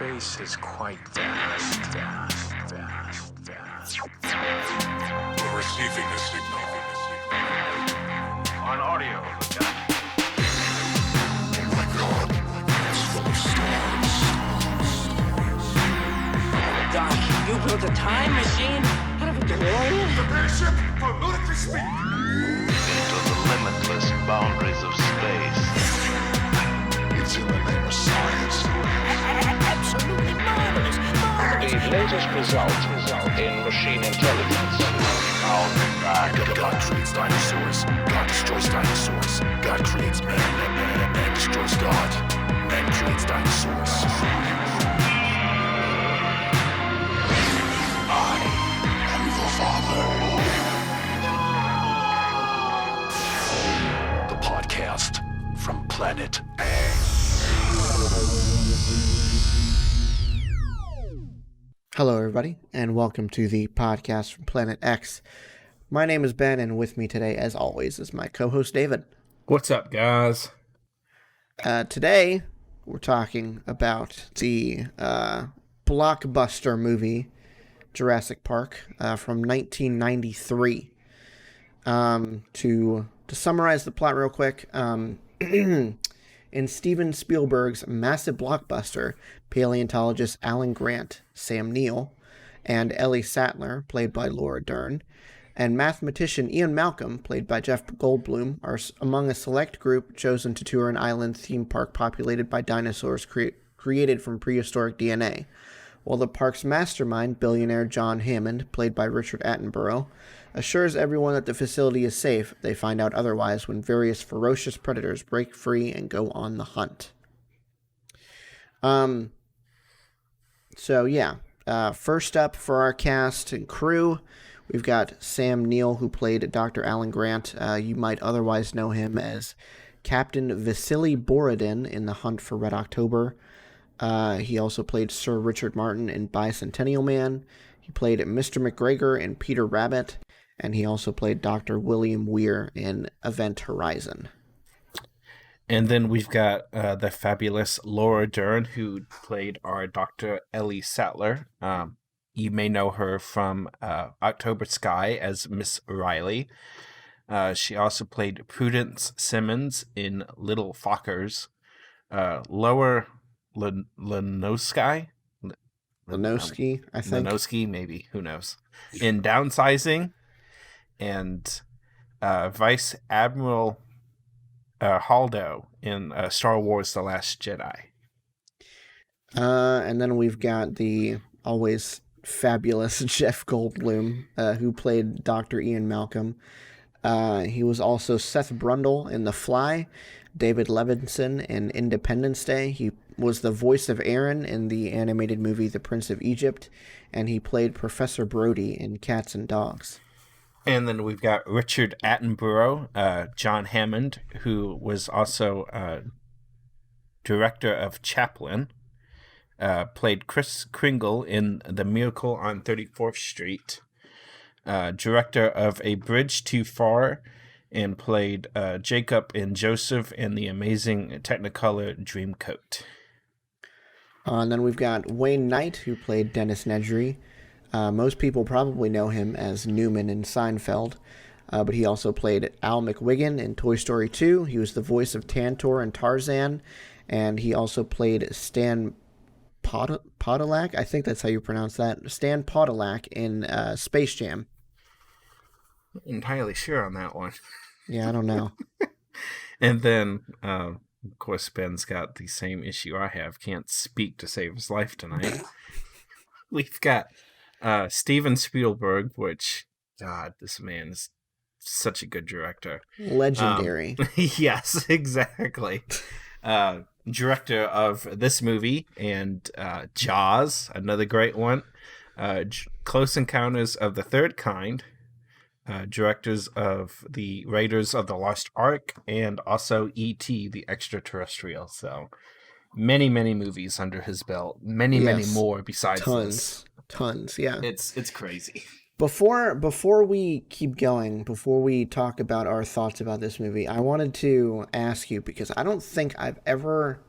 Space is quite vast. We're receiving a signal. On audio, Lieutenant. Oh my God, it's full of stars. Doc, you built a time machine out of a DeLorean? Prepare ship for military speed. Into the limitless boundaries of space. It's in the name of science. Absolutely marvelous. The latest result in machine intelligence. I'll be back. God creates dinosaurs. God destroys dinosaurs. God creates man. Man destroys God. Man creates dinosaurs. I am your father. The podcast from Planet Hello, everybody, and welcome to the podcast from Planet X. My name is Ben, and with me today, as always, is my co-host David. What's up, guys? Today, we're talking about the blockbuster movie Jurassic Park from 1993. To summarize the plot real quick, in Steven Spielberg's massive blockbuster, paleontologist Alan Grant, Sam Neill, and Ellie Sattler, played by Laura Dern, and mathematician Ian Malcolm, played by Jeff Goldblum, are among a select group chosen to tour an island theme park populated by dinosaurs created from prehistoric DNA. While the park's mastermind, billionaire John Hammond, played by Richard Attenborough, assures everyone that the facility is safe, they find out otherwise when various ferocious predators break free and go on the hunt. First up for our cast and crew, we've got Sam Neill, who played Dr. Alan Grant. You might otherwise know him as Captain Vasily Borodin in The Hunt for Red October. He also played Sir Richard Martin in Bicentennial Man. He played Mr. McGregor in Peter Rabbit, and he also played Dr. William Weir in Event Horizon. And then we've got the fabulous Laura Dern, who played our Dr. Ellie Sattler. You may know her from October Sky as Miss Riley. She also played Prudence Simmons in Little Fockers. Lower Lanosky, I think. Lanosky, maybe. Who knows? In Downsizing. And Vice Admiral Haldo in Star Wars The Last Jedi. And then we've got the always fabulous Jeff Goldblum, who played Dr. Ian Malcolm. He was also Seth Brundle in The Fly, David Levinson in Independence Day. He was the voice of Aaron in the animated movie The Prince of Egypt, and he played Professor Brody in Cats and Dogs. And then we've got Richard Attenborough, John Hammond, who was also director of Chaplin, played Kris Kringle in The Miracle on 34th Street, director of A Bridge Too Far, and played Jacob and Joseph in the amazing Technicolor Dreamcoat. And then we've got Wayne Knight, who played Dennis Nedry. Most people probably know him as Newman in Seinfeld, but he also played Al McWiggin in Toy Story 2. He was the voice of Tantor and Tarzan, and he also played Stan Podolak, I think that's how you pronounce that, Stan Podolak in Space Jam. Not entirely sure on that one. Yeah, I don't know. And then, of course, Ben's got the same issue I have. Can't speak to save his life tonight. We've got Steven Spielberg, which, God, this man is such a good director. Legendary. Yes, exactly. Director of this movie and Jaws, another great one. Close Encounters of the Third Kind. Directors of the Raiders of the Lost Ark, and also E.T. the Extraterrestrial. So many movies under his belt. Many more besides this. Tons, yeah. It's crazy. Before we keep going, before we talk about our thoughts about this movie, I wanted to ask you, because I don't think I've ever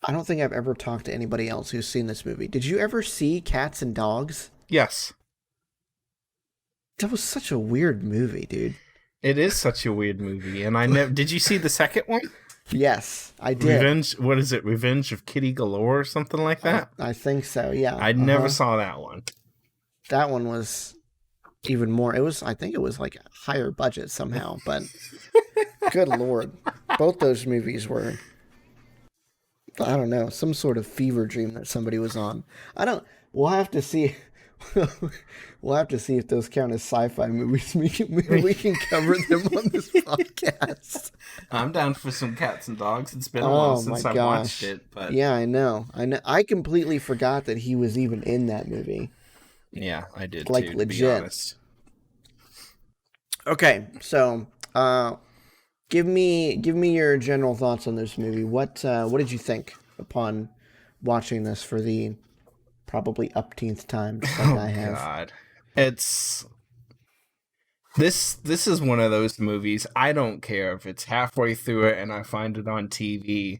I don't think I've ever talked to anybody else who's seen this movie. Did you ever see Cats and Dogs? Yes. That was such a weird movie, dude. It is such a weird movie, and I never. Did you see the second one? Yes, I did. Revenge. What is it? Revenge of Kitty Galore or something like that. I think so. Yeah. I never saw that one. That one was even more. It was. I think it was like a higher budget somehow, but good lord, both those movies were. I don't know, some sort of fever dream that somebody was on. I don't. We'll have to see. We'll have to see if those count as sci-fi movies. Maybe we can cover them on this podcast. I'm down for some Cats and Dogs. It's been a while since I watched it, but yeah, I know. I completely forgot that he was even in that movie. Yeah, I did like too, legit. To be honest. Okay, so give me your general thoughts on this movie. What did you think upon watching this for the probably upteenth time like I have? God. It's this is one of those movies. I don't care if it's halfway through it and I find it on TV,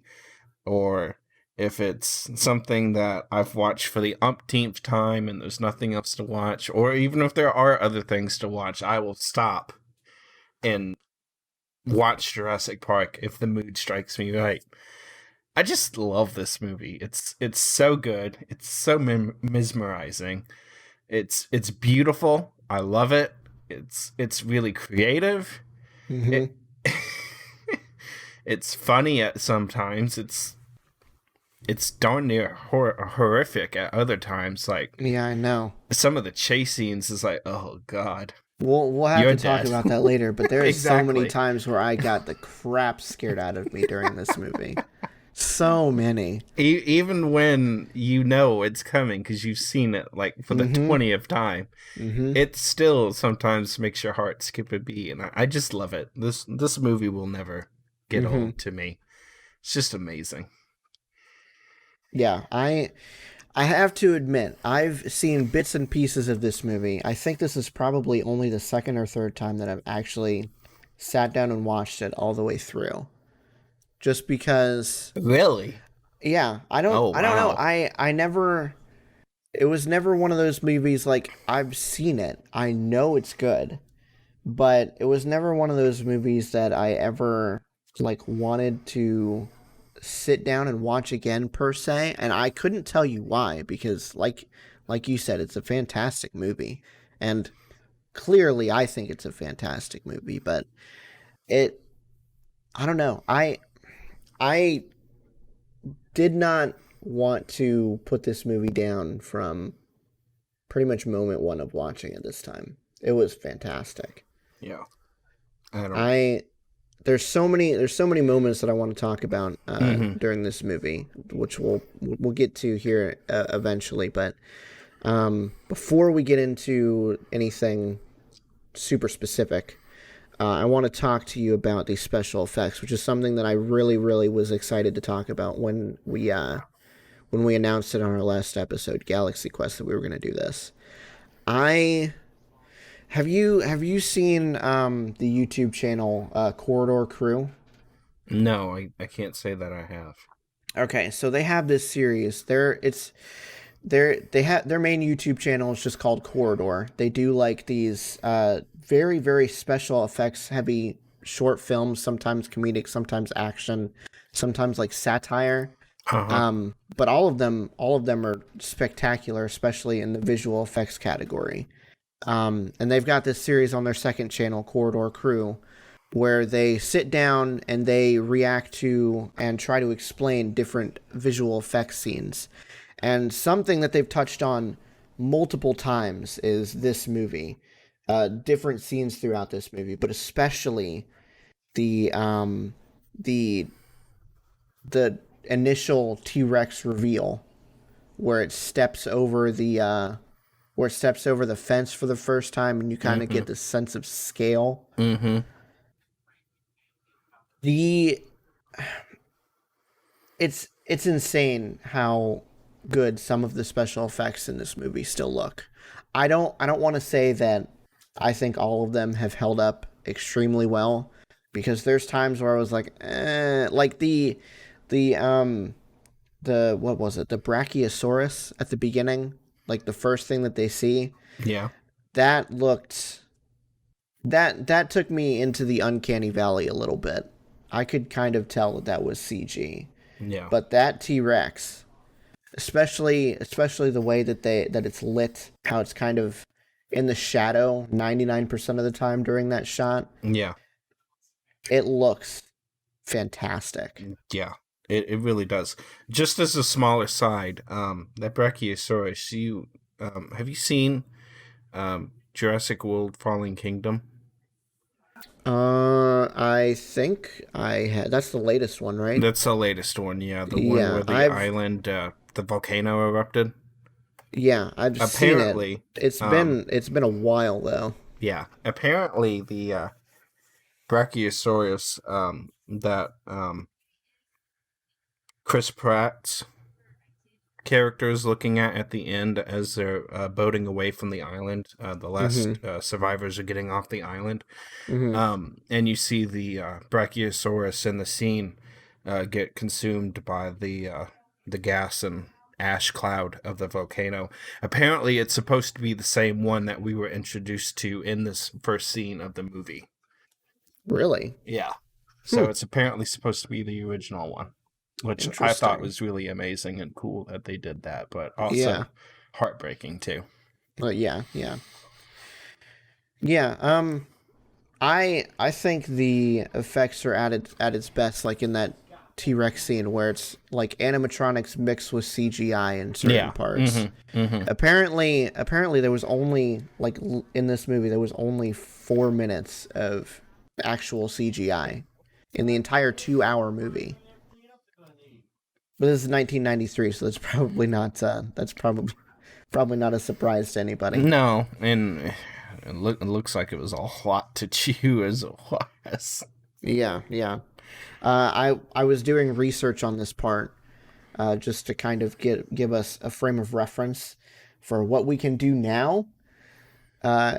or if it's something that I've watched for the umpteenth time and there's nothing else to watch, or even if there are other things to watch, I will stop and watch Jurassic Park if the mood strikes me right. I just love this movie. It's so good. It's so mesmerizing. It's beautiful. I love it. It's really creative. Mm-hmm. It's funny at sometimes. It's darn near horrific at other times. Like, yeah, I know. Some of the chase scenes is like, oh god. We'll have You're to talk dead. about that later. But there is so many Exactly. times where I got the crap scared out of me during this movie. So many. Even when you know it's coming because you've seen it like for the 20th time, it still sometimes makes your heart skip a beat, and I just love it. This movie will never get old to me. It's just amazing. Yeah, I have to admit, I've seen bits and pieces of this movie. I think this is probably only the second or third time that I've actually sat down and watched it all the way through. Just because, Really? yeah, I don't know. I never, it was never one of those movies like I've seen it. I know it's good, but it was never one of those movies that I ever like wanted to sit down and watch again per se. And I couldn't tell you why, because like you said, it's a fantastic movie, and clearly I think it's a fantastic movie, but I don't know. I did not want to put this movie down from pretty much moment one of watching it this time. It was fantastic. Yeah. There's so many moments that I want to talk about during this movie, which we'll get to here eventually. But before we get into anything super specific, I want to talk to you about the special effects, which is something that I really, really was excited to talk about when we announced it on our last episode, Galaxy Quest, that we were going to do this. Have you seen the YouTube channel Corridor Crew? No, I can't say that I have. Okay, so they have this series. Their main YouTube channel is just called Corridor. They do like these very, very special effects heavy short films, sometimes comedic, sometimes action, sometimes like satire. But all of them are spectacular, especially in the visual effects category. And they've got this series on their second channel, Corridor Crew, where they sit down and they react to and try to explain different visual effects scenes. And something that they've touched on multiple times is this movie, different scenes throughout this movie, but especially the initial T-Rex reveal, where it steps over the fence for the first time, and you kind of get this sense of scale. It's insane how good some of the special effects in this movie still look. I don't want to say that I think all of them have held up extremely well, because there's times where I was like, like the what was it? The Brachiosaurus at the beginning, like the first thing that they see. Yeah. That looked that took me into the uncanny valley a little bit. I could kind of tell that was CG. Yeah. But that T-Rex, especially the way that it's lit, how it's kind of in the shadow 99% of the time during that shot. Yeah. It looks fantastic. Yeah. It really does. Just as a smaller side, that Brachiosaurus, have you seen Jurassic World Fallen Kingdom? I think I had. That's the latest one, right? That's the latest one, yeah. The one where the island, the volcano erupted. Yeah, I've apparently, seen it. It's been a while though. Yeah, apparently the Brachiosaurus that Chris Pratt's character is looking at the end as they're boating away from the island. The last survivors are getting off the island. And you see the Brachiosaurus in the scene get consumed by the gas and ash cloud of the volcano. Apparently, it's supposed to be the same one that we were introduced to in this first scene of the movie. Really? Yeah. So it's apparently supposed to be the original one, which I thought was really amazing and cool that they did that, but also heartbreaking too. Yeah. I think the effects are at its best, like in that T-Rex scene where it's like animatronics mixed with CGI in certain parts. Apparently there was only, like, in this movie there was only 4 minutes of actual CGI in the entire 2-hour movie. But this is 1993, so that's probably not a surprise to anybody. No, and it looks like it was a lot to chew as it was. Yeah. I was doing research on this part just to kind of give us a frame of reference for what we can do now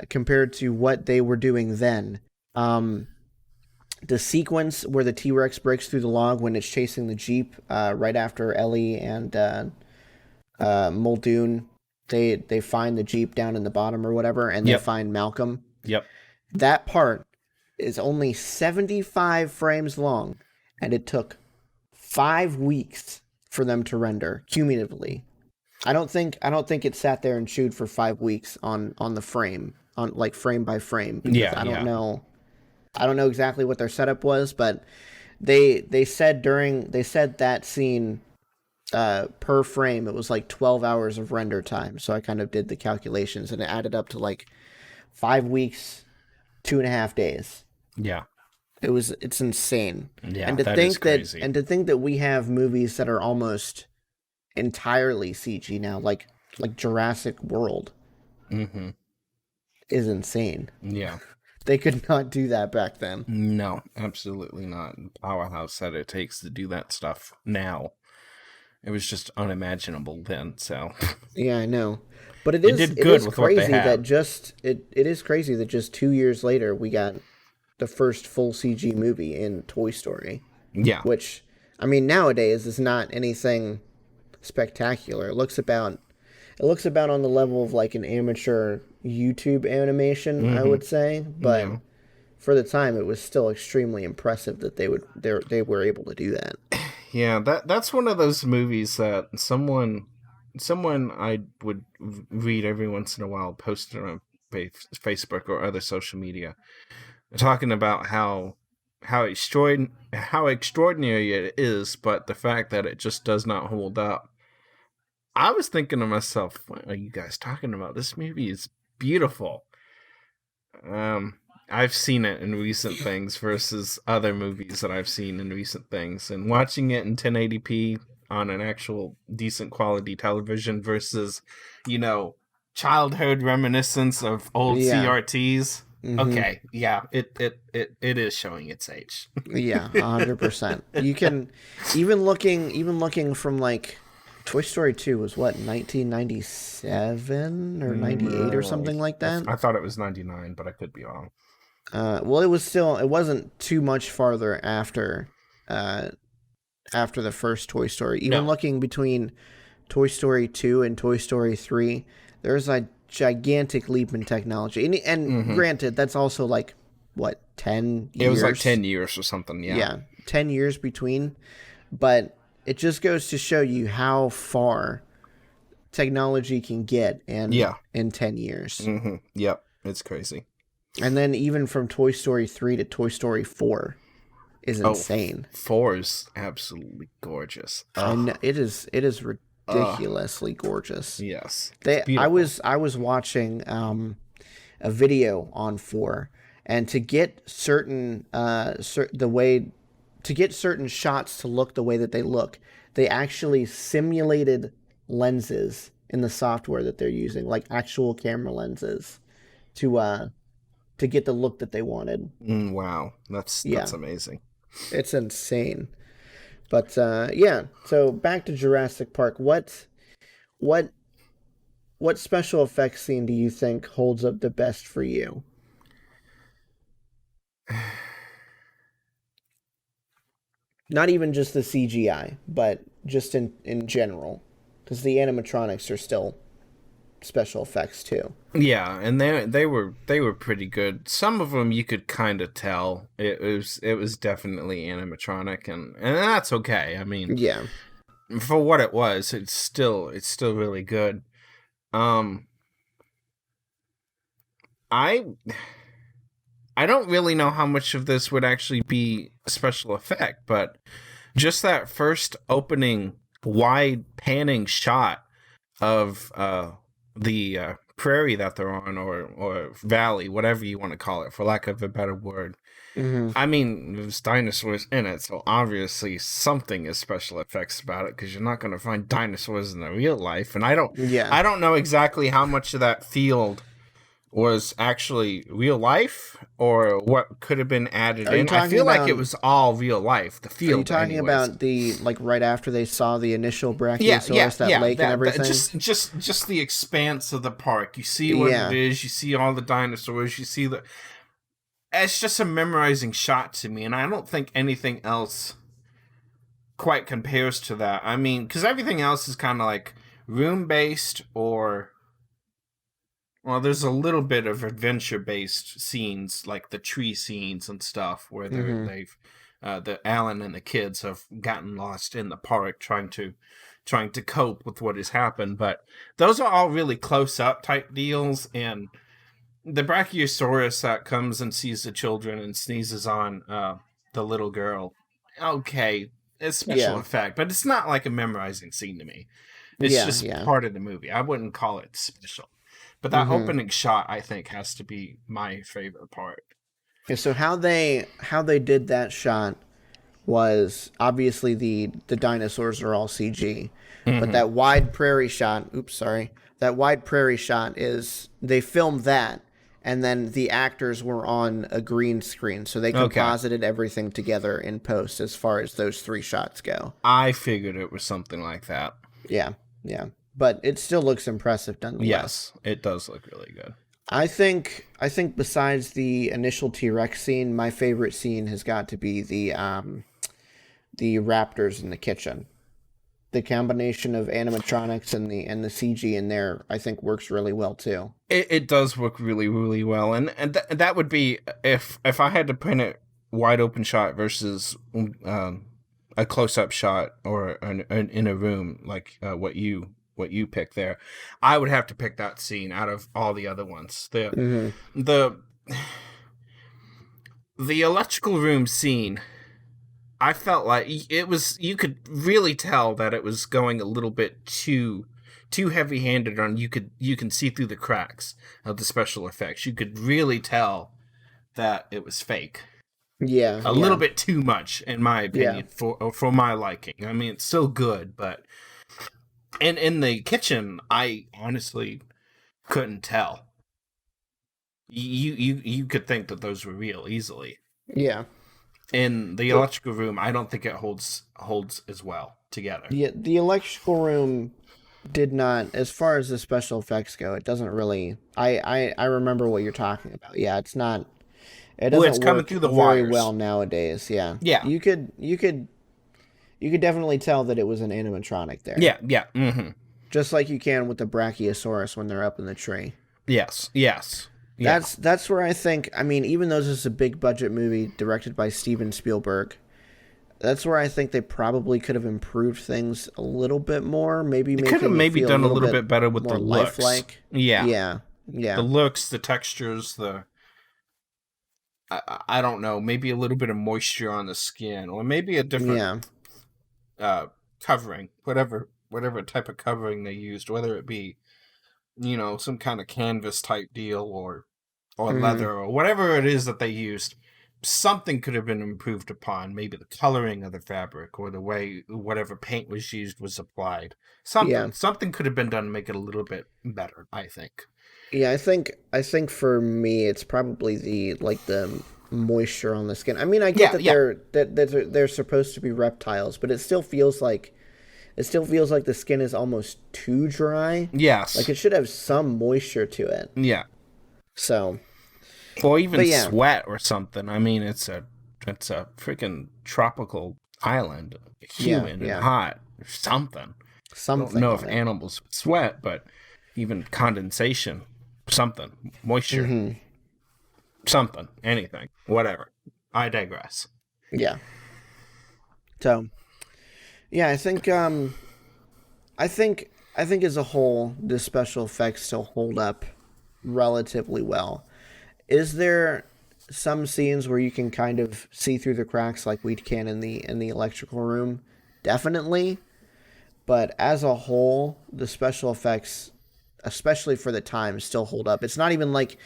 compared to what they were doing then. The sequence where the T-Rex breaks through the log when it's chasing the Jeep right after Ellie and Muldoon, they find the Jeep down in the bottom or whatever, and they find Malcolm. Yep. That part is only 75 frames long, and it took 5 weeks for them to render cumulatively. I don't think it sat there and chewed for 5 weeks on the frame, on like frame by frame. I don't know. I don't know exactly what their setup was, but they said that scene per frame it was like 12 hours of render time. So I kind of did the calculations, and it added up to like 5 weeks, 2.5 days. Yeah. It's insane. Yeah, and to that think is crazy. And to think that we have movies that are almost entirely CG now, like Jurassic World, is insane. Yeah. They could not do that back then. No, absolutely not. Powerhouse that it takes to do that stuff now. It was just unimaginable then, so. Yeah, I know. But it is crazy that just 2 years later we got the first full CG movie in Toy Story. Yeah. Which, I mean, nowadays is not anything spectacular. It looks about on the level of like an amateur YouTube animation, I would say. But for the time, it was still extremely impressive that they were able to do that. Yeah, that's one of those movies that someone I would read every once in a while posted on Facebook or other social media, talking about how extraordinary it is, but the fact that it just does not hold up. I was thinking to myself, what are you guys talking about? This movie is beautiful. I've seen it in recent things versus other movies that I've seen in recent things, and watching it in 1080p on an actual decent quality television versus, childhood reminiscence of old CRTs. Okay, yeah, it is showing its age. Yeah, 100%. You can even looking from like Toy Story 2 was what, 1997 or 98 or something like that? I thought it was 99, but I could be wrong. Well, it wasn't too much farther after after the first Toy Story. Even No. looking between Toy Story 2 and Toy Story 3, there's a gigantic leap in technology. And granted, that's also like, what, 10 years? It was like 10 years or something, yeah. Yeah, 10 years between. But it just goes to show you how far technology can get in 10 years. Mm-hmm. Yep, it's crazy. And then even from Toy Story 3 to Toy Story 4 is insane. 4 is absolutely gorgeous. And it is ridiculously gorgeous. Yes. I was watching a video on 4, and to get certain certain shots to look the way that they look, they actually simulated lenses in the software that they're using, like actual camera lenses, to get the look that they wanted. Wow, that's amazing. It's insane. But so back to Jurassic Park. What special effects scene do you think holds up the best for you? Not even just the CGI, but just in general, because the animatronics are still special effects too. Yeah, and they were pretty good. Some of them you could kind of tell it was definitely animatronic, and that's okay. I mean, yeah, for what it was, it's still really good. I don't really know how much of this would actually be a special effect, but just that first opening wide panning shot of the prairie that they're on, or valley, whatever you want to call it, for lack of a better word. Mm-hmm. I mean, there's dinosaurs in it, so obviously something is special effects about it, because you're not going to find dinosaurs in the real life. And I don't know exactly how much of that field was actually real life or what could have been added in. I feel like it was all real life. The field. Are you talking about the, like, right after they saw the initial Brachiosaurus, that lake and everything? Just the expanse of the park. You see what it is. You see all the dinosaurs. You see the. It's just a memorizing shot to me, and I don't think anything else quite compares to that. I mean, because everything else is kind of like room based or. Well, there's a little bit of adventure-based scenes, like the tree scenes and stuff, where they've the Alan and the kids have gotten lost in the park trying to cope with what has happened. But those are all really close-up type deals, and the Brachiosaurus that comes and sees the children and sneezes on the little girl. Okay, it's special effect, but it's not like a memorizing scene to me. It's just part of the movie. I wouldn't call it special. But that opening shot, I think, has to be my favorite part. Okay, so how they did that shot was obviously the dinosaurs are all CG, but that wide prairie shot. That wide prairie shot is they filmed that, and then the actors were on a green screen, so they composited everything together in post as far as those 3 shots go. I figured it was something like that. Yeah. But it still looks impressive nonetheless. Yes, it does look really good. I think besides the initial T-Rex scene, my favorite scene has got to be the raptors in the kitchen. The combination of animatronics and the CG in there, I think, works really well too. It does work really, really well, and that would be if I had to print it wide open shot versus a close up shot or in a room like what you pick there, I would have to pick that scene out of all the other ones. The electrical room scene, I felt like it was, you could really tell that it was going a little bit too heavy-handed on. You can see through the cracks of the special effects. You could really tell that it was fake. Yeah. A little bit too much, in my opinion, for my liking. I mean, it's still good, but and in the kitchen, I honestly couldn't tell. You could think that those were real easily. Yeah. In the electrical room, I don't think it holds as well together. Yeah, the electrical room did not, as far as the special effects go, it doesn't really. I remember what you're talking about. Yeah, it's not. It doesn't it's coming work through the very wires well nowadays. Yeah. Yeah. You could you could definitely tell that it was an animatronic there. Yeah, yeah. Mm-hmm. Just like you can with the Brachiosaurus when they're up in the tree. Yes, yes. Yeah. That's where I think, I mean, even though this is a big budget movie directed by Steven Spielberg, that's where I think they probably could have improved things a little bit more. Maybe could have maybe done a little bit better with the looks. Lifelike. Yeah. Yeah. Yeah. The looks, the textures, I don't know, maybe a little bit of moisture on the skin, or maybe a different covering, whatever type of covering they used, whether it be, you know, some kind of canvas type deal or leather or whatever it is that they used. Something could have been improved upon. Maybe the coloring of the fabric or the way whatever paint was used was applied. Something could have been done to make it a little bit better, I think. Yeah, I think for me it's probably the moisture on the skin. I mean, I get they're supposed to be reptiles, but it still feels like the skin is almost too dry. Yes. Like it should have some moisture to it. Yeah. So, or even sweat or something. I mean, it's a freaking tropical island, humid and hot. Something. I don't know if animals sweat, but even condensation, something, moisture, something, anything, whatever. I digress. Yeah. So, yeah, I think as a whole, the special effects still hold up relatively well. Is there some scenes where you can kind of see through the cracks like we can in the electrical room? Definitely. But as a whole, the special effects, especially for the time, still hold up. It's not even like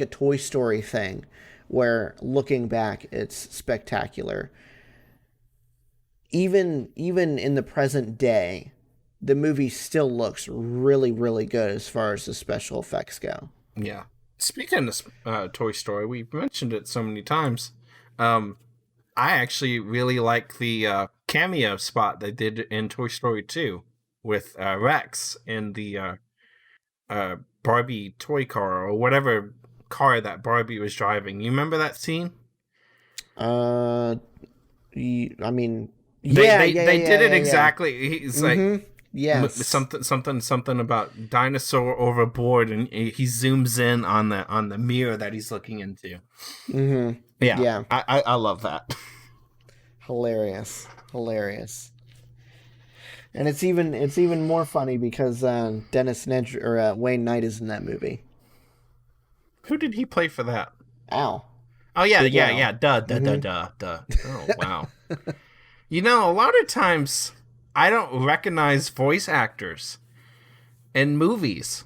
a Toy Story thing where looking back it's spectacular. Even in the present day, the movie still looks really, really good as far as the special effects go. Yeah. Speaking of Toy Story, we've mentioned it so many times. I actually really like the cameo spot they did in Toy Story 2 with Rex in the Barbie toy car or whatever car that Barbie was driving. You remember that scene? I mean, they did it exactly. He's like, yes, something about dinosaur overboard, and he zooms in on the mirror that he's looking into. Mm-hmm. Yeah. I love that. Hilarious. And it's even more funny because Dennis Nedry or Wayne Knight is in that movie. Who did he play for that? Al. Oh yeah. Duh. Oh wow. You know, a lot of times I don't recognize voice actors in movies.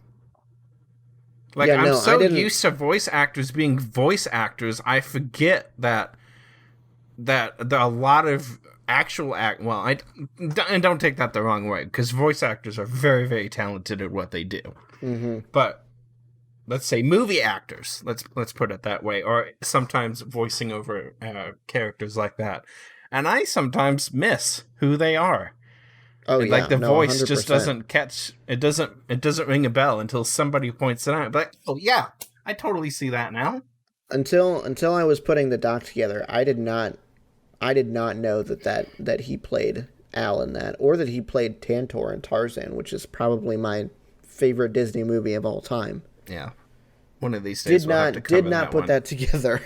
Like I'm so used to voice actors being voice actors, I forget that there are a lot of actual and don't take that the wrong way, because voice actors are very, very talented at what they do. Mm-hmm. But let's say movie actors, let's put it that way, or sometimes voicing over characters like that, and I sometimes miss who they are. Oh yeah, like the voice 100%. just doesn't catch. It doesn't ring a bell until somebody points it out. But oh yeah, I totally see that now. Until I was putting the doc together, I did not know that he played Al in that, or that he played Tantor in Tarzan, which is probably my favorite Disney movie of all time. Yeah, one of these days did not put that together.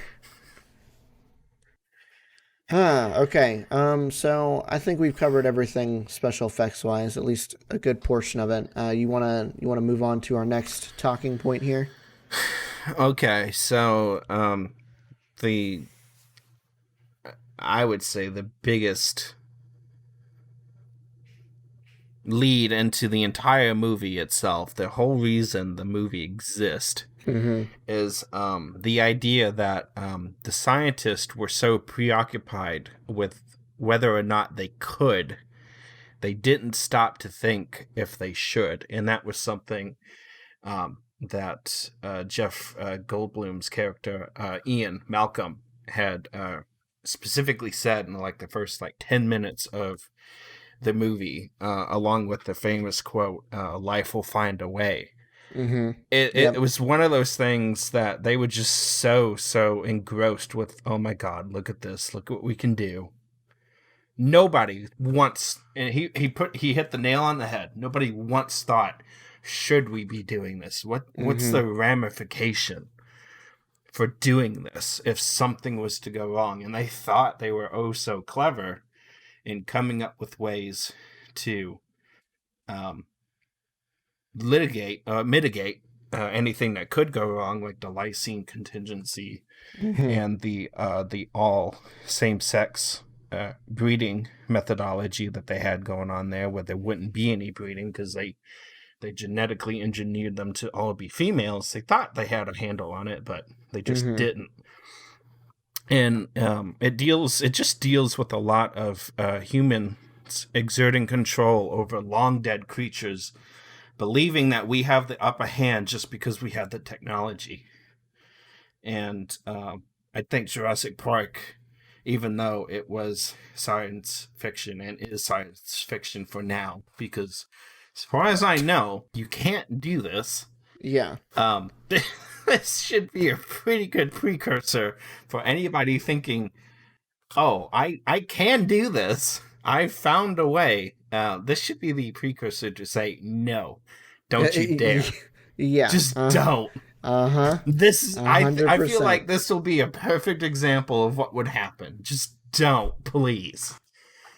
Okay. So I think we've covered everything special effects wise, at least a good portion of it. You wanna move on to our next talking point here? Okay. So I would say the biggest lead into the entire movie itself, the whole reason the movie exists, is the idea that the scientists were so preoccupied with whether or not they didn't stop to think if they should. And that was something that Jeff Goldblum's character, Ian Malcolm, had specifically said in like the first 10 minutes of the movie, along with the famous quote, "Life will find a way." Mm-hmm. It was one of those things that they were just so engrossed with. Oh my God! Look at this! Look what we can do! nobody once, and he hit the nail on the head. Nobody once thought, should we be doing this? What's the ramification for doing this if something was to go wrong? And they thought they were oh so clever in coming up with ways to mitigate anything that could go wrong, like the lysine contingency and the all same-sex breeding methodology that they had going on there, where there wouldn't be any breeding because they genetically engineered them to all be females. They thought they had a handle on it, but they just didn't. And it just deals with a lot of humans exerting control over long dead creatures, believing that we have the upper hand just because we have the technology. And I think Jurassic Park, even though it was science fiction and is science fiction for now, because as far as I know, you can't do this. Yeah. This should be a pretty good precursor for anybody thinking, oh, I can do this. I found a way. This should be the precursor to say, no, don't you dare. Yeah. Just don't. This is, I feel like this will be a perfect example of what would happen. Just don't, please.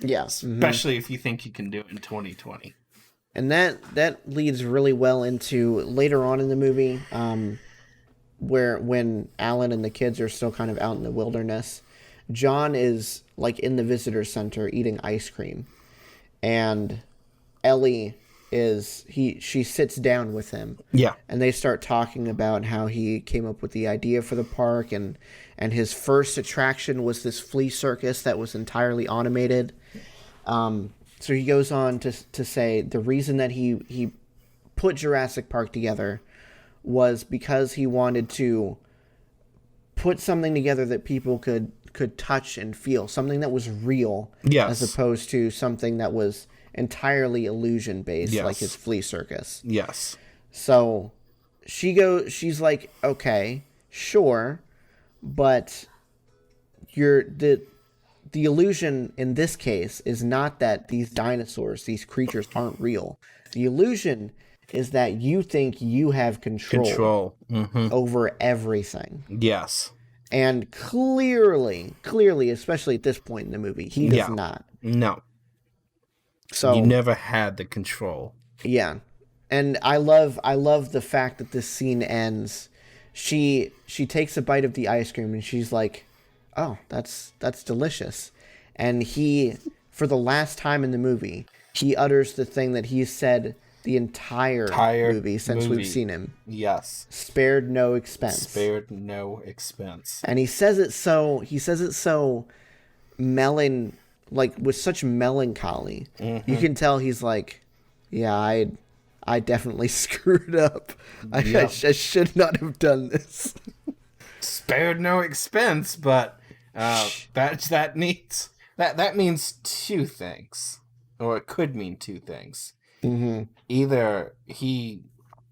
Yeah. Especially if you think you can do it in 2020. And that leads really well into later on in the movie, where when Alan and the kids are still kind of out in the wilderness, John is like in the visitor center eating ice cream, and Ellie she sits down with him. Yeah. And they start talking about how he came up with the idea for the park, and his first attraction was this flea circus that was entirely automated. So he goes on to say the reason that he put Jurassic Park together was because he wanted to put something together that people could touch and feel, something that was real, yes, as opposed to something that was entirely illusion based, yes, like his flea circus. Yes. So she's like, okay, sure, but the illusion in this case is not that these dinosaurs, these creatures aren't real. The illusion is that you think you have control over everything. Yes. And clearly, especially at this point in the movie, he does not. No. So you never had the control. Yeah. And I love the fact that this scene ends. She takes a bite of the ice cream and she's like, "Oh, that's delicious." And he, for the last time in the movie, he utters the thing that he's said the entire movie since we've seen him. Yes. Spared no expense. Spared no expense. And he says it so like with such melancholy. You can tell he's like, yeah, I definitely screwed up. I should not have done this. Spared no expense, but that means two things, or it could mean two things. Either he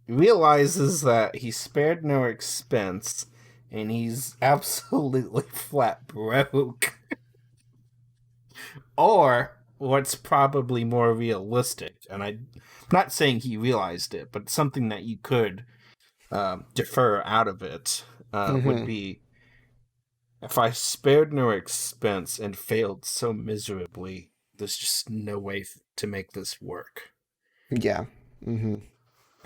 realizes that he spared no expense and he's absolutely flat broke, or what's probably more realistic, and I'm not saying he realized it, but something that you could defer out of it would be, if I spared no expense and failed so miserably, there's just no way to make this work. Yeah. And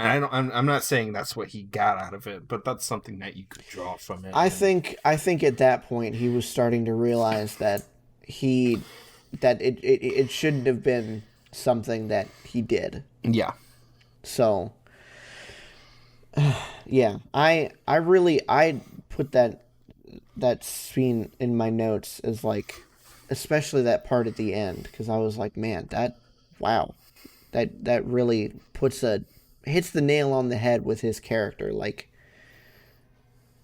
I'm not saying that's what he got out of it, but that's something that you could draw from it. I think at that point he was starting to realize that it shouldn't have been something that he did. Yeah. So yeah, I put that scene in my notes as like, especially that part at the end, because I was like, man, that really hits the nail on the head with his character. Like,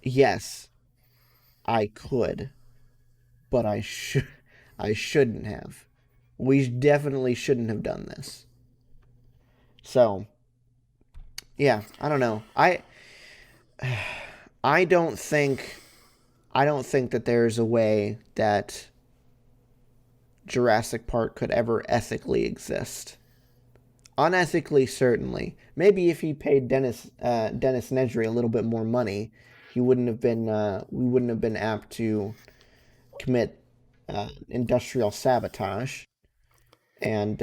yes, I could, but I shouldn't have. We definitely shouldn't have done this. So, yeah, I don't know. I don't think that there's a way that Jurassic Park could ever ethically exist. Unethically, certainly. Maybe if he paid Dennis Nedry a little bit more money, he wouldn't have been. We wouldn't have been apt to commit industrial sabotage and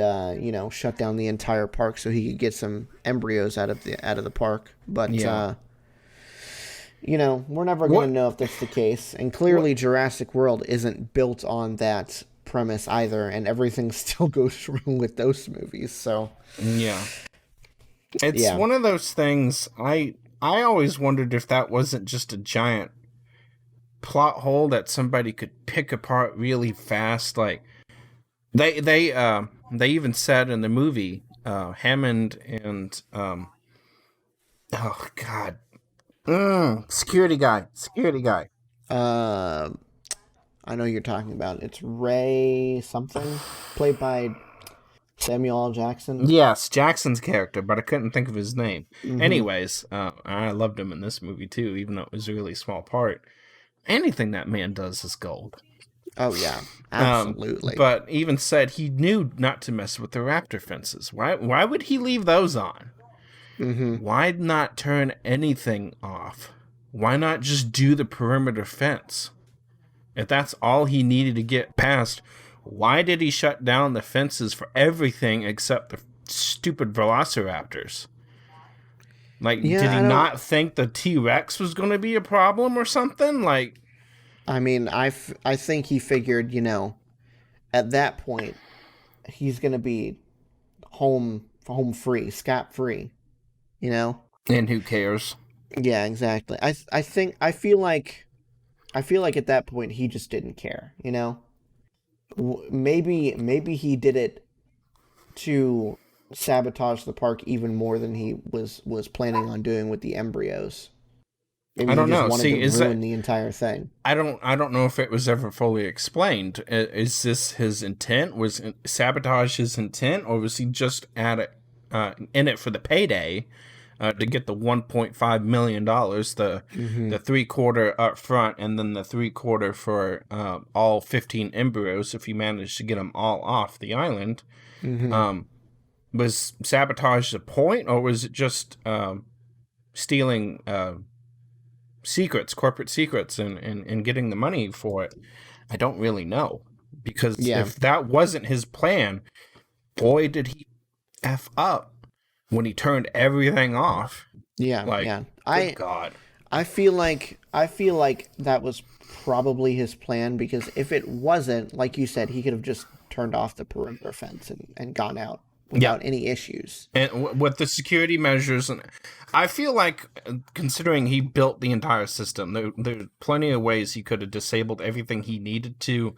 shut down the entire park so he could get some embryos out of the park. But Yeah. we're never going to know if that's the case. And clearly, Jurassic World isn't built on that premise either, and everything still goes wrong with those movies. So Yeah. It's one of those things. I always wondered if that wasn't just a giant plot hole that somebody could pick apart really fast. Like they even said in the movie, Hammond and oh god, security guy. I know you're talking about. It's Ray something, played by Samuel L. Jackson. Yes, Jackson's character, but I couldn't think of his name. Mm-hmm. Anyways, I loved him in this movie too, even though it was a really small part. Anything that man does is gold. Oh yeah, absolutely. But even said he knew not to mess with the raptor fences. Why would he leave those on? Mm-hmm. Why not turn anything off? Why not just do the perimeter fence? If that's all he needed to get past, why did he shut down the fences for everything except the stupid velociraptors? Like, did he not think the T-Rex was going to be a problem or something? Like, I mean, I think he figured, at that point, he's going to be home free, scot free, And who cares? Yeah, exactly. I feel like at that point he just didn't care, Maybe he did it to sabotage the park even more than he was planning on doing with the embryos. Maybe I don't he just know. wanted to ruin the entire thing. I don't know if it was ever fully explained. Is this his intent? Was sabotage his intent, or was he just in it for the payday? To get the $1.5 million, the 3/4 up front, and then the 3/4 for all 15 embryos if you manage to get them all off the island. Mm-hmm. Was sabotage the point, or was it just stealing corporate secrets, and getting the money for it? I don't really know, because if that wasn't his plan, boy, did he F up when he turned everything off. Yeah, good God. I feel like that was probably his plan, because if it wasn't, like you said, he could have just turned off the perimeter fence and gone out without any issues. And with the security measures, and I feel like, considering he built the entire system, there's plenty of ways he could have disabled everything he needed to,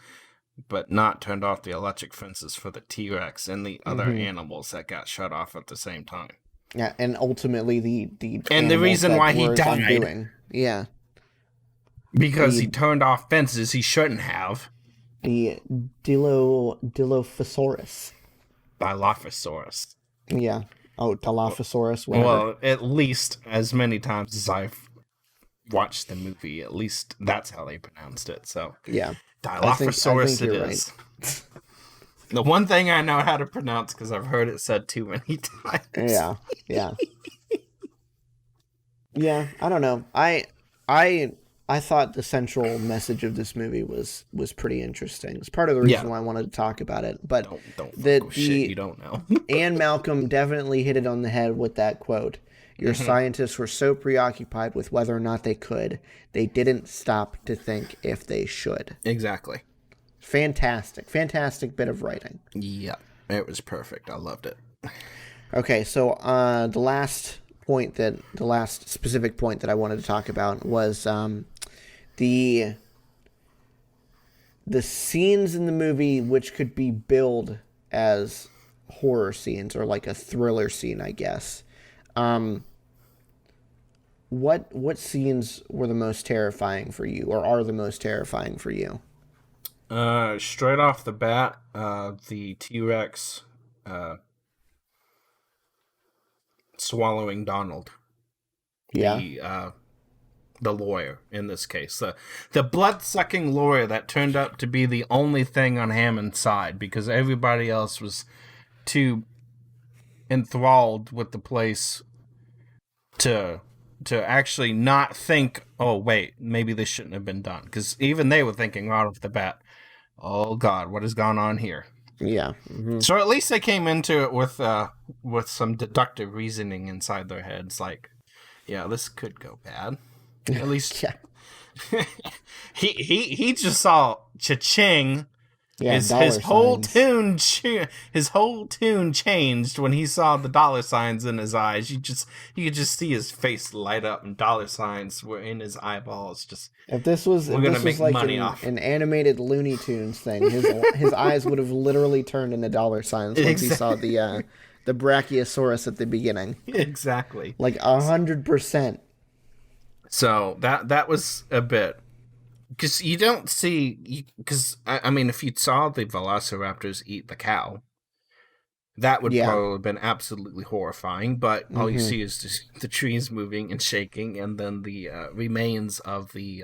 but not turned off the electric fences for the T-Rex and the other animals that got shut off at the same time. Yeah, and ultimately the reason why he died. Yeah. Because he turned off fences he shouldn't have. The Dilophosaurus. Dilophosaurus. Yeah. Oh, Dilophosaurus, whatever. Well, at least as many times as I've watched the movie, at least that's how they pronounced it. So yeah. Dilophosaurus it is. Right. The one thing I know how to pronounce, because I've heard it said too many times. Yeah. Yeah, I don't know. I thought the central message of this movie was pretty interesting. It's part of the reason why I wanted to talk about it. But don't shit you don't know. Anne Malcolm definitely hit it on the head with that quote. Your scientists were so preoccupied with whether or not they could, they didn't stop to think if they should. Exactly. Fantastic bit of writing. Yeah, it was perfect. I loved it. Okay, so the last specific point that I wanted to talk about was the scenes in the movie which could be billed as horror scenes, or like a thriller scene, I guess. What scenes were the most terrifying for you, or are the most terrifying for you? Straight off the bat, the T-Rex swallowing Donald. Yeah. the lawyer in this case. The blood-sucking lawyer that turned out to be the only thing on Hammond's side because everybody else was too enthralled with the place to actually not think, oh, wait, maybe this shouldn't have been done. Because even they were thinking right off the bat, oh, God, what has gone on here? Yeah. Mm-hmm. So at least they came into it with some deductive reasoning inside their heads, like, yeah, this could go bad. At least Yeah. he just saw cha-ching. Yeah, His whole tune changed when he saw the dollar signs in his eyes. You could just see his face light up, and dollar signs were in his eyeballs. Just if this was like an animated Looney Tunes thing, his eyes would have literally turned into dollar signs once he saw the Brachiosaurus at the beginning. Exactly, like 100%. So that was a bit. Because you don't see... Because, I mean, if you saw the velociraptors eat the cow, that would probably have been absolutely horrifying. But all you see is just the trees moving and shaking, and then the remains of the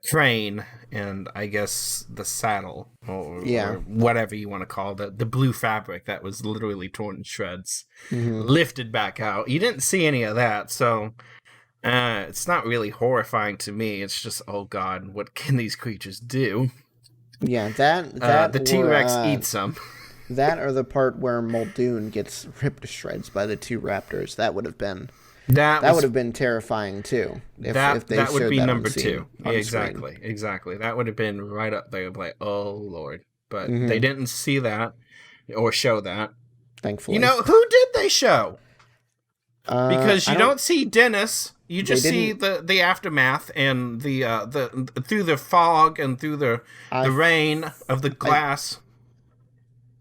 crane, and I guess the saddle, or whatever you want to call it, the blue fabric that was literally torn in shreds, lifted back out. You didn't see any of that, so... it's not really horrifying to me. It's just, oh God, what can these creatures do? Yeah, that the T-Rex eats them. That or the part where Muldoon gets ripped to shreds by the two raptors. That would have been terrifying too. If they that would be that number two. Exactly. That would have been right up there. Like, oh Lord, but they didn't see that or show that. Thankfully, who did they show? Because you don't see Dennis. You just see the aftermath and the through the fog and through the rain of the glass.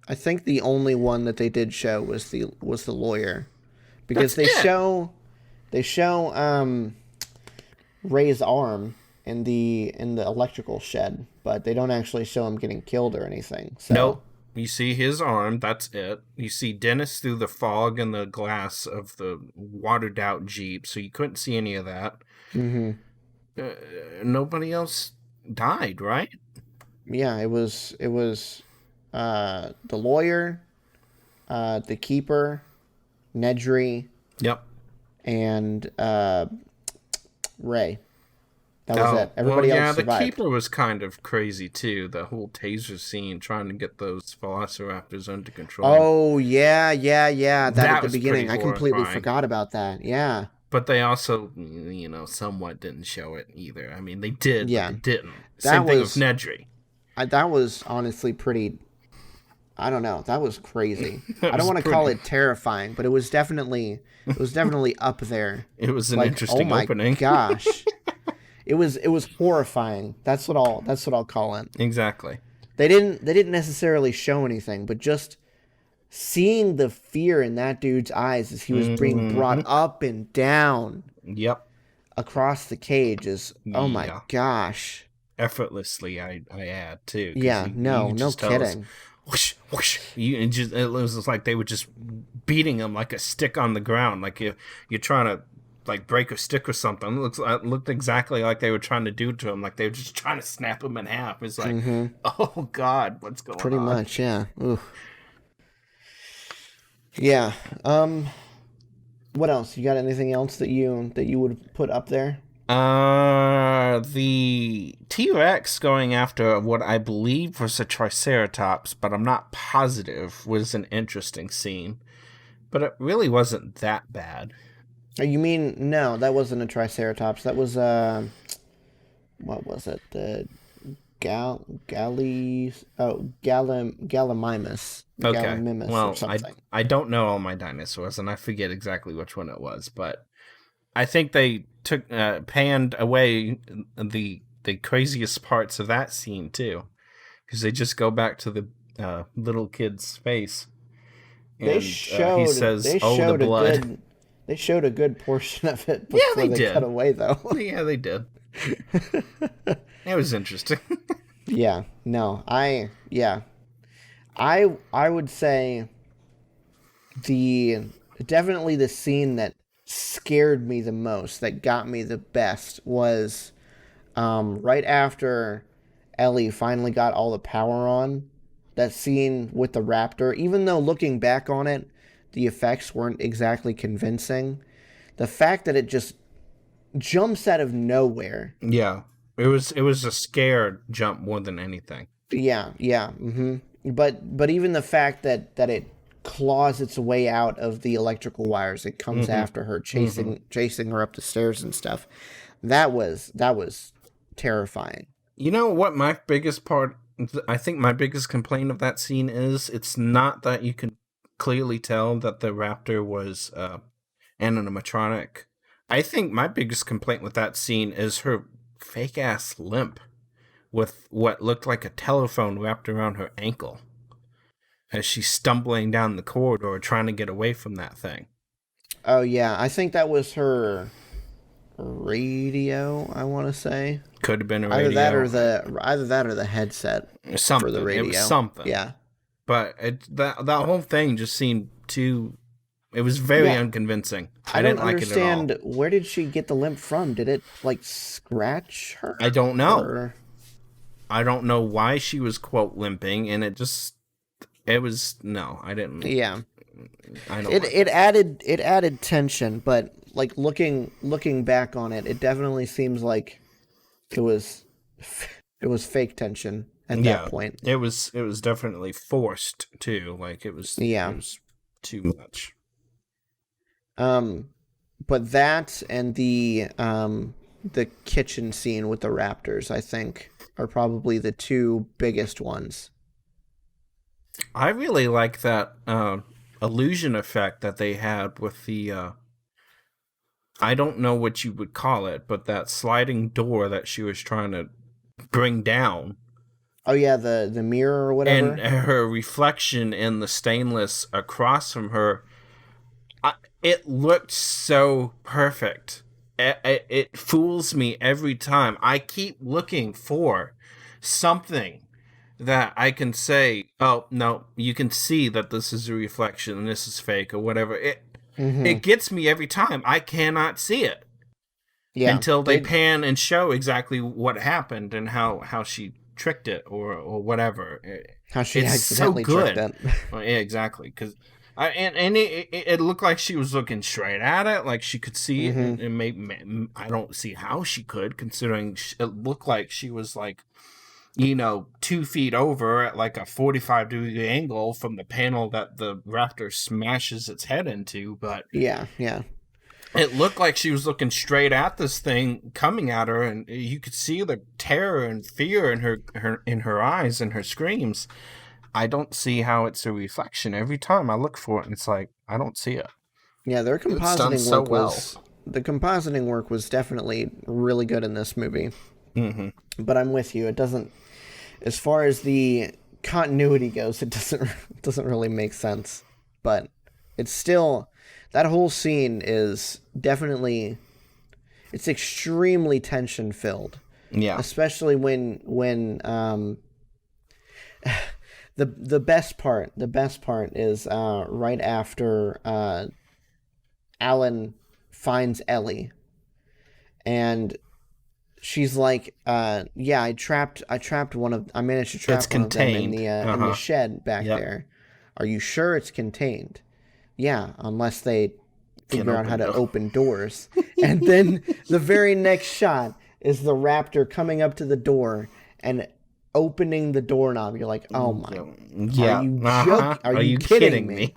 I think the only one that they did show was the lawyer, because they show Ray's arm in the electrical shed, but they don't actually show him getting killed or anything. So. Nope. You see his arm, that's it. You see Dennis through the fog and the glass of the watered-out Jeep, so you couldn't see any of that. Mm-hmm. Nobody else died, right? Yeah, it was the lawyer, the keeper, Nedry, yep, and Ray. That was it. Everybody else survived. The keeper was kind of crazy too. The whole taser scene, trying to get those velociraptors under control. Oh yeah. That at the beginning, I completely forgot about that. Yeah. But they also, somewhat didn't show it either. I mean, they did, but they didn't. Same thing with Nedry. That was honestly pretty. I don't know. That was crazy. I don't want to call it terrifying, but it was definitely up there. It was an interesting opening. Oh my gosh. It was horrifying. That's what I'll call it. Exactly. They didn't necessarily show anything, but just seeing the fear in that dude's eyes as he was being brought up and down. Yep. Across the cage is oh my gosh. Effortlessly, I add too. Yeah. No kidding. Whoosh, whoosh. It was like they were just beating him like a stick on the ground, like you're trying to. Like break a stick or something. It looked exactly like they were trying to do to him. Like they were just trying to snap him in half. It's like, oh God, what's going on? Pretty much, yeah. Ooh. Yeah. What else? You got anything else that you would put up there? The T-Rex going after what I believe was a Triceratops, but I'm not positive, was an interesting scene. But it really wasn't that bad. You mean, no, that wasn't a Triceratops. That was, what was it? The Gallimimus. Okay. Gallimimus well, or something. I don't know all my dinosaurs, and I forget exactly which one it was, but I think they took panned away the craziest parts of that scene, too, because they just go back to the little kid's face, and he says, the blood. They showed a good portion of it before they cut away, though. Yeah, they did. It was interesting. Yeah. No. I would say definitely the scene that scared me the most, that got me the best, was right after Ellie finally got all the power on. That scene with the raptor, even though looking back on it, the effects weren't exactly convincing. The fact that it just jumps out of nowhere. Yeah. It was a scared jump more than anything. Yeah. But even the fact that it claws its way out of the electrical wires, it comes after her, chasing her up the stairs and stuff. That was terrifying. You know what my biggest part, I think my biggest complaint of that scene is, it's not that you can clearly tell that the raptor was an animatronic. I think my biggest complaint with that scene is her fake ass limp with what looked like a telephone wrapped around her ankle as she's stumbling down the corridor trying to get away from that thing. Oh yeah, I think that was her radio, I want to say. Could have been a radio. Either that or the headset something. For the radio. It was something. Yeah. But that whole thing just seemed too... It was very unconvincing. I didn't like it at all. I don't understand, where did she get the limp from? Did it, scratch her? I don't know. Or... I don't know why she was, quote, limping, and it was... No, I didn't... Yeah. I don't it added tension, but, looking back on it, it definitely seems like it was fake tension at that point. It was definitely forced, too. It was too much. But that and the kitchen scene with the raptors, I think, are probably the two biggest ones. I really like that illusion effect that they had with the I don't know what you would call it, but that sliding door that she was trying to bring down. Oh yeah, the mirror or whatever. And her reflection in the stainless across from her. It looked so perfect. It fools me every time. I keep looking for something that I can say, oh, no, you can see that this is a reflection and this is fake or whatever. It gets me every time. I cannot see it. Yeah, until they pan and show exactly what happened and how she tricked it or whatever. How she accidentally tricked it. Well, yeah, exactly. Because it looked like she was looking straight at it, like she could see it. And maybe, I don't see how she could, considering it looked like she was 2 feet over at a 45-degree angle from the panel that the raptor smashes its head into. But yeah. It looked like she was looking straight at this thing coming at her, and you could see the terror and fear in her eyes and her screams. I don't see how it's a reflection. Every time I look for it, and it's I don't see it. Yeah, their compositing the compositing work was definitely really good in this movie. But I'm with you. It doesn't, as far as the continuity goes, it doesn't really make sense. But it's still, that whole scene is definitely, it's extremely tension filled. Yeah. Especially when the best part is right after Alan finds Ellie, and she's like, I managed to trap one of them in the shed back there. Are you sure it's contained? Yeah, unless they figure out how to open doors. And then the very next shot is the raptor coming up to the door and opening the doorknob. You're like, oh my, are you kidding me?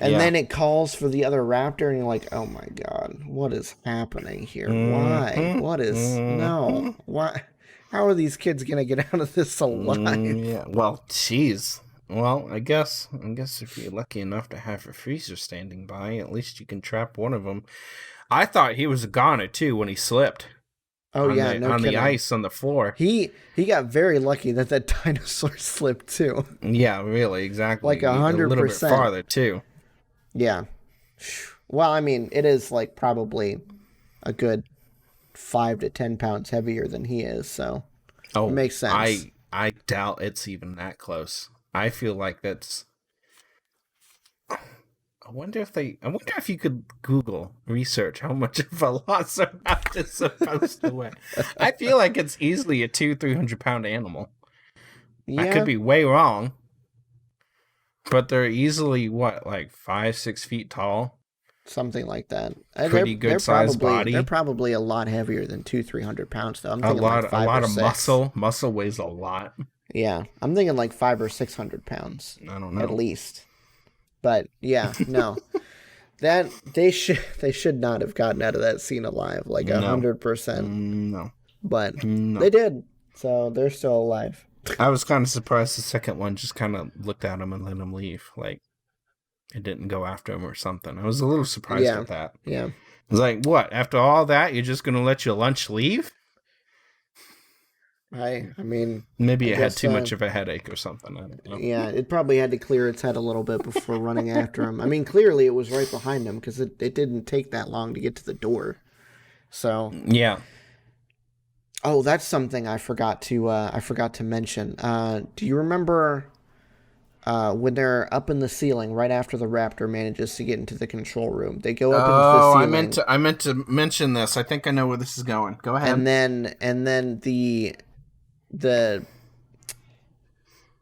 And then it calls for the other raptor, and you're like, oh my God, what is happening here? Why? What is, no, why? How are these kids going to get out of this alive? Yeah, well, geez. Well, I guess if you're lucky enough to have a freezer standing by, at least you can trap one of them. I thought he was a goner, too, when he slipped. Oh, yeah, no kidding. The ice on the floor. He got very lucky that dinosaur slipped, too. Yeah, really, exactly. 100%. A little bit farther, too. Yeah. Well, I mean, it is probably a good 5 to 10 pounds heavier than he is, so it makes sense. I doubt it's even that close. I feel like that's... I wonder if you could Google research how much a velociraptor is supposed to weigh. I feel like it's easily a 300-pound animal. I Yeah, could be way wrong, but they're easily like 5-6 feet tall. something like that. Pretty good sized body. They're probably a lot heavier than 300 pounds though. I'm A thinking lot, like 5 a lot or of 6. muscle. Muscle weighs a lot. Yeah, I'm thinking like 500 or 600 pounds. I don't know. At least. But yeah, no. That they should not have gotten out of that scene alive, like 100%. No. But No. they did, so they're still alive. I was kind of surprised the second one just kind of looked at him and let him leave. Like, it didn't go after him or something. I was a little surprised at that. Yeah. I was like, what? After all that, you're just going to let your lunch leave? I mean... Maybe it had guess, too much of a headache or something. I don't know. Yeah, it probably had to clear its head a little bit before running after him. I mean, clearly it was right behind him because it didn't take that long to get to the door. So... Yeah. Oh, that's something I forgot to mention. Do you remember when they're up in the ceiling right after the raptor manages to get into the control room? They go up into the ceiling. I meant to mention this. I think I know where this is going. Go ahead. And then the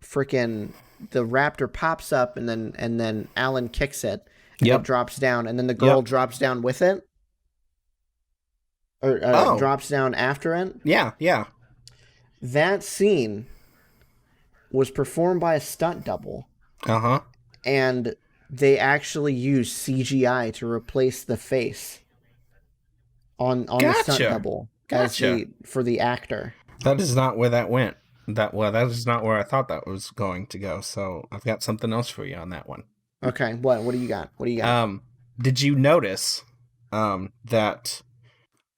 freaking the raptor pops up and then Alan kicks it and it drops down and then the girl drops down with it. Or drops down after it. Yeah. That scene was performed by a stunt double. Uh-huh. And they actually used CGI to replace the face on the stunt double for the actor. That is not where that went. That is not where I thought that was going to go. So I've got something else for you on that one. Okay, what do you got? Did you notice that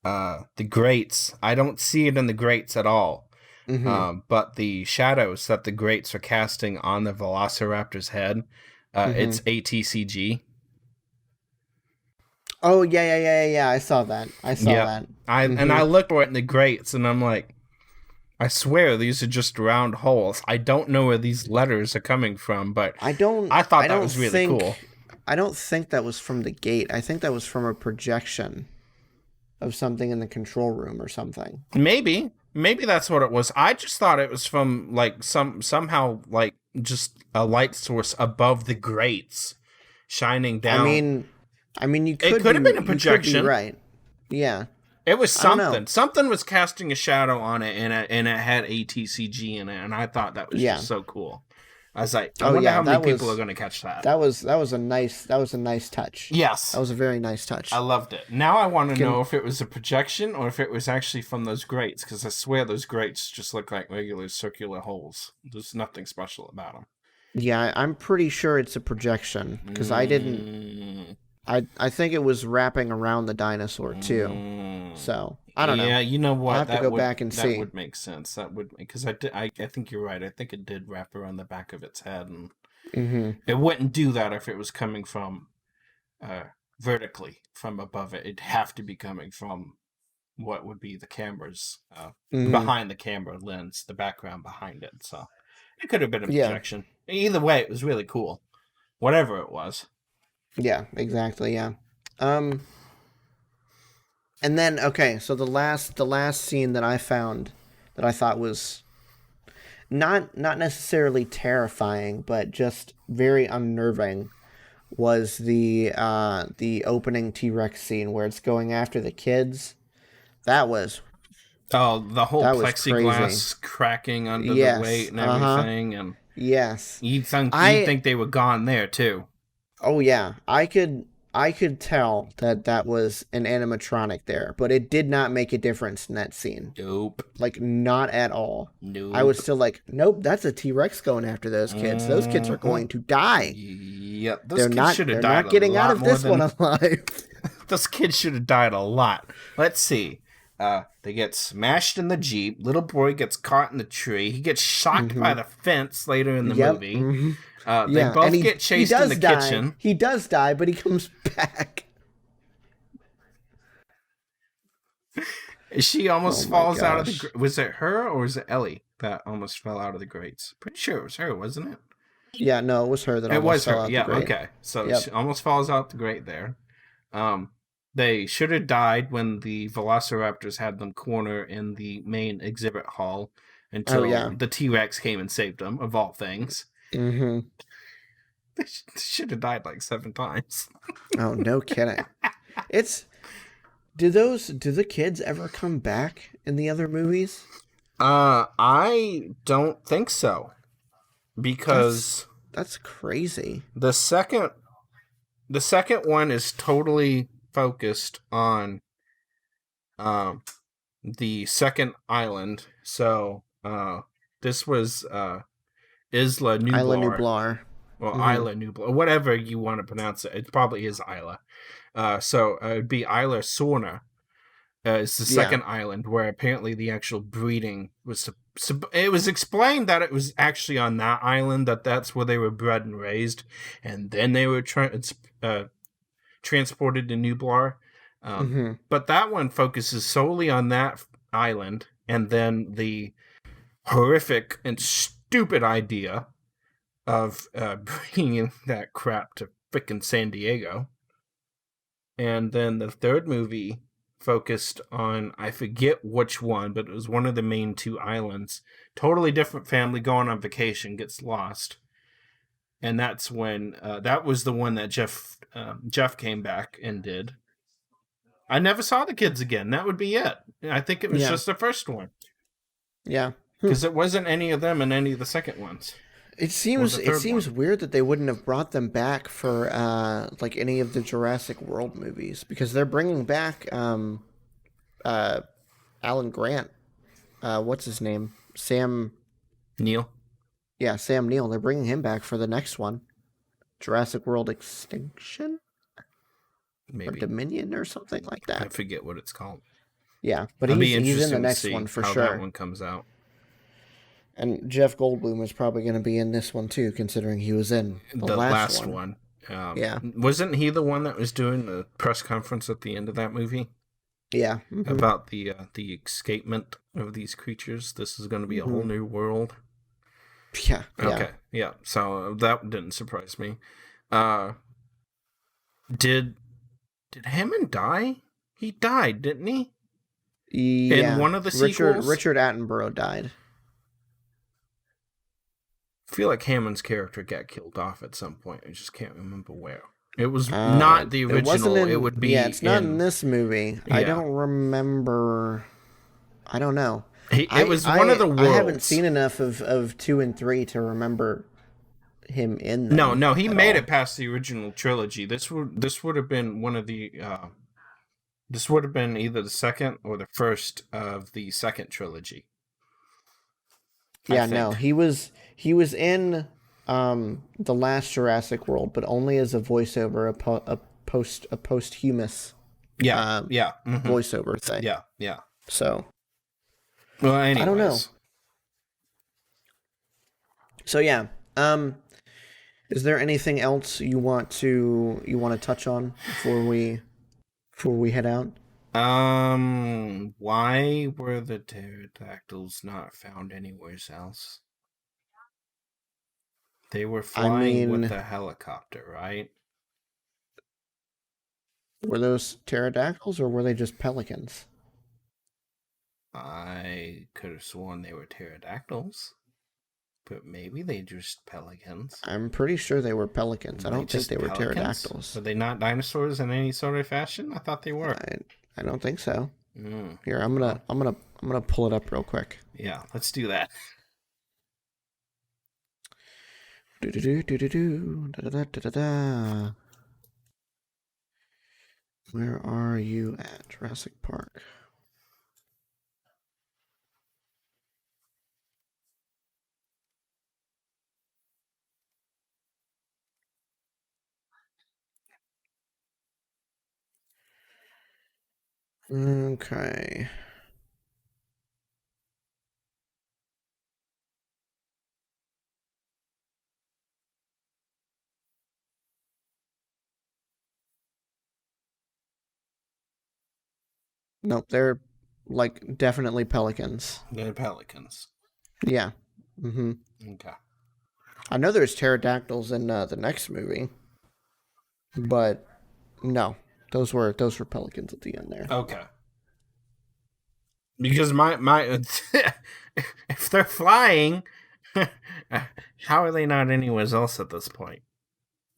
the grates? I don't see it in the grates at all. Mm-hmm. But the shadows that the grates are casting on the Velociraptor's head, it's ATCG. Oh yeah. I saw that. That. And I looked for it in the grates, and I'm like, I swear these are just round holes. I don't know where these letters are coming from, but I thought that was really cool. I don't think that was from the gate. I think that was from a projection of something in the control room or something. Maybe that's what it was. I just thought it was from like somehow like just a light source above the grates shining down. I mean, it could have been a projection, you could be right? Yeah. It was something. Something was casting a shadow on it, and it had ATCG in it, and I thought that was just so cool. I was like, I wonder how many people are going to catch that. That was a nice touch. Yes, that was a very nice touch. I loved it. Now I want to know if it was a projection or if it was actually from those grates, because I swear those grates just look like regular circular holes. There's nothing special about them. Yeah, I'm pretty sure it's a projection because I didn't. I think it was wrapping around the dinosaur too. So I don't know. Yeah, you know what? I'll have to go back and see. That would make sense. That would, because I think you're right. I think it did wrap around the back of its head, and it wouldn't do that if it was coming from vertically from above it. It'd have to be coming from what would be the camera's behind the camera lens, the background behind it. So it could have been a projection. Either way, it was really cool. Whatever it was. Yeah, exactly. Yeah. And then so the last scene that I found that I thought was not necessarily terrifying, but just very unnerving was the opening T-Rex scene where it's going after the kids. That was the whole plexiglass cracking under the weight and everything, and you'd think they were gone there too. Oh yeah, I could tell that was an animatronic there, but it did not make a difference in that scene. Nope. Like, not at all. Nope. I was still like, nope, that's a T-Rex going after those kids. Those kids are going to die. Yep. Those kids should have died. They're not getting out of this one alive. Those kids should have died a lot. Let's see. They get smashed in the Jeep. Little boy gets caught in the tree. He gets shocked by the fence later in the movie. Mm-hmm. They both get chased in the kitchen. He does die, but he comes back. She almost falls out of the... Was it her or was it Ellie that almost fell out of the grates? Pretty sure it was her, wasn't it? Yeah, no, it was her that It almost was fell her. out the Yeah. grate. Okay. So Yep. she almost falls out the grate there. They should have died when the Velociraptors had them corner in the main exhibit hall Oh, until yeah. the T-Rex came and saved them, of all things. Mm-hmm. They should have died like 7 times. Oh, no kidding. It's... Do the kids ever come back in the other movies? I don't think so. Because That's crazy. the second one is totally focused on the second island. So this was Isla Nublar. Isla Nublar. Well, Mhm. Isla Nublar, whatever you want to pronounce it. It probably is Isla. So it'd be Isla Sorna. It's the second island where apparently the actual breeding was. It was explained that it was actually on that island that's where they were bred and raised, and then they were transported to Nublar. But that one focuses solely on that island, and then the horrific and stupid idea of bringing that crap to frickin' San Diego. And then the third movie focused on, I forget which one, but it was one of the main 2 islands. Totally different family going on vacation, gets lost. And that's when, that was the one that Jeff came back and did. I never saw the kids again. That would be it. I think it was just the first one. Yeah. Because it wasn't any of them in any of the second ones. It seems weird that they wouldn't have brought them back for like any of the Jurassic World movies, because they're bringing back Alan Grant. What's his name? Sam Neill. Yeah, Sam Neill. They're bringing him back for the next one, Jurassic World Extinction, Maybe or Dominion, or something like that. I forget what it's called. Yeah, but he's in the next one for how sure. That one comes out. And Jeff Goldblum is probably going to be in this one too, considering he was in the last one. Yeah. Wasn't he the one that was doing the press conference at the end of that movie? Yeah. About the escapement of these creatures. This is going to be a whole new world. Yeah. Okay. Yeah. So that didn't surprise me. Did Hammond die? He died, didn't he? Yeah. In one of the sequels? Richard Attenborough died. I feel like Hammond's character got killed off at some point. I just can't remember where. It was not the original. It would be. Yeah, it's not in this movie. Yeah. I don't remember. I don't know. It was one of the worlds. I haven't seen enough of 2 and 3 to remember him in them. No, he made it past the original trilogy. This would have been one of the. This would have been either the second or the first of the second trilogy. Yeah, no, he was in the last Jurassic World, but only as a voiceover, a posthumous voiceover thing. Yeah. So, well, anyways. I don't know. So yeah, is there anything else you want to touch on before we head out? Why were the pterodactyls not found anywhere else? They were flying with a helicopter, right? Were those pterodactyls or were they just pelicans? I could have sworn they were pterodactyls, but maybe they just pelicans. I'm pretty sure they were pelicans. I don't think they were pterodactyls. Were they not dinosaurs in any sort of fashion? I thought they were. I don't think so. Here, I'm gonna pull it up real quick. Yeah, let's do that. Where are you at, Jurassic Park? Okay. Nope, they're like definitely pelicans. They're pelicans. Yeah. Okay. I know there's pterodactyls in the next movie, but no, those were pelicans at the end there. Okay. Because my if they're flying, how are they not anywhere else at this point?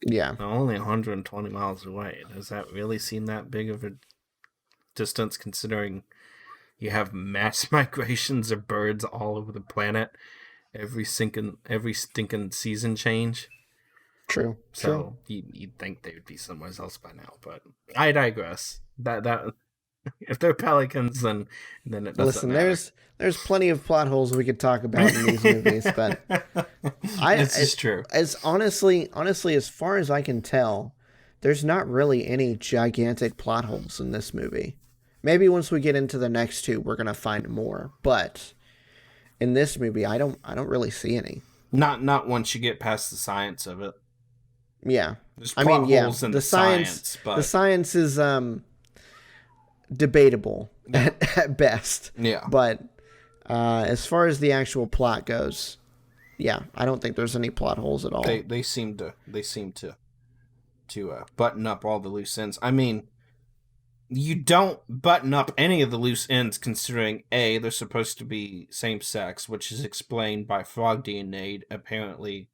Yeah, They're only 120 miles away. Does that really seem that big of a distance, considering you have mass migrations of birds all over the planet every stinking season change? true. So you'd think they would be somewhere else by now, but I digress. That if they're pelicans, then it doesn't Listen, matter. there's plenty of plot holes we could talk about in these movies, but This is true. As honestly, as far as I can tell, there's not really any gigantic plot holes in this movie. Maybe once we get into the next two, we're gonna find more. But in this movie, I don't really see any. Not once you get past the science of it. Yeah, There's plot holes in the science, but the science is debatable at best. Yeah. But as far as the actual plot goes, yeah, I don't think there's any plot holes at all. They seem to button up all the loose ends. I mean, you don't button up any of the loose ends, considering A, they're supposed to be same sex, which is explained by frog DNA apparently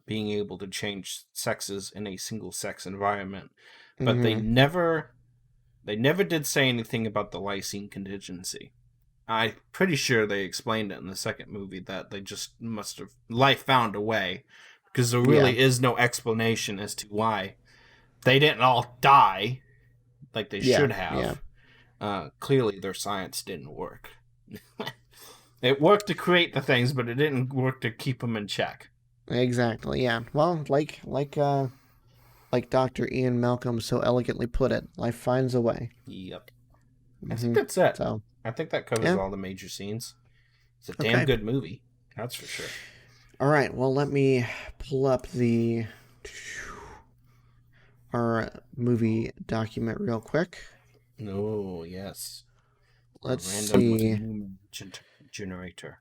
being able to change sexes in a single sex environment. But they never did say anything about the lysine contingency. I'm pretty sure they explained it in the second movie that they just must have life found a way, because there really is no explanation as to why they didn't all die like they should have. Clearly their science didn't work. It worked to create the things, but it didn't work to keep them in check. Exactly. Yeah. Well, like Dr. Ian Malcolm so elegantly put it, life finds a way. Yep. I think that's it. So, I think that covers all the major scenes. It's a damn good movie. That's for sure. All right. Well, let me pull up our movie document real quick. Oh, yes. Let's Random see. Generator.